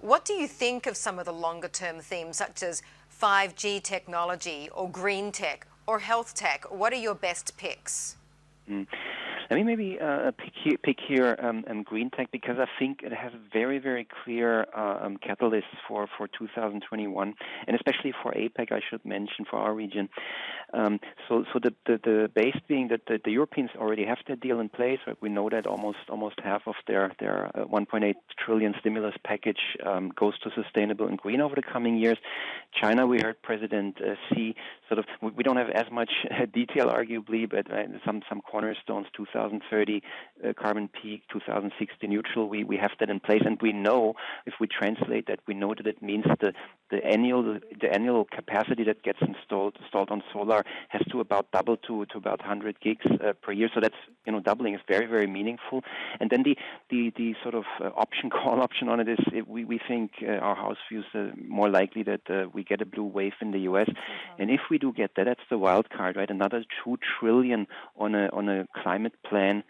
What do you think of some of the longer-term themes, such as 5G technology or green tech or health tech? What are your best picks? Mm. Let me maybe pick here green tech, because I think it has very, very clear catalysts for 2021, and especially for APEC, I should mention, for our region. So the base being that the Europeans already have their deal in place. Right? We know that almost half of their 1.8 trillion stimulus package goes to sustainable and green over the coming years. China, we heard President Xi sort of, we don't have as much detail, arguably, but some cornerstones, 2030 carbon peak, 2060 neutral, we have that in place, and we know, if we translate that, we know that it means the annual capacity that gets installed on solar has to about double to about 100 gigs per year. So that's, doubling is very, very meaningful. And then the sort of call option on it is, we think, our house views more likely that we get a blue wave in the U.S. And if we do get that, that's the wild card, right? Another $2 trillion on a climate plan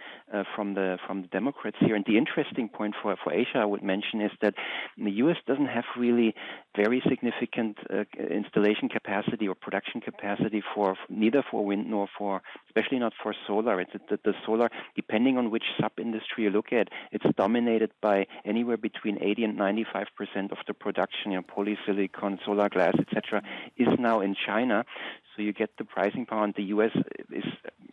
from the Democrats here. And the interesting point for Asia, I would mention, is that the U.S. doesn't have really very significant installation capacity or production capacity for neither for wind nor especially not for solar. It's the solar, depending on which sub-industry you look at, it's dominated by anywhere between 80 and 95% of the production. Polysilicon, solar glass, etc., is now in China. So you get the pricing power, and the U.S. is,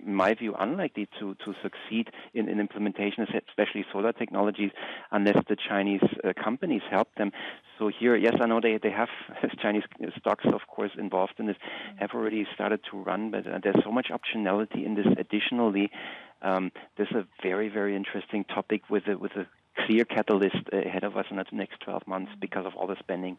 in my view, unlikely to succeed in implementation, especially solar technologies, unless the Chinese companies help them. So here, yes, I know they have Chinese stocks, of course, involved in this, have already started to run, but there's so much optionality in this. Additionally, there's a very, very interesting topic with a clear catalyst ahead of us in the next 12 months because of all the spending.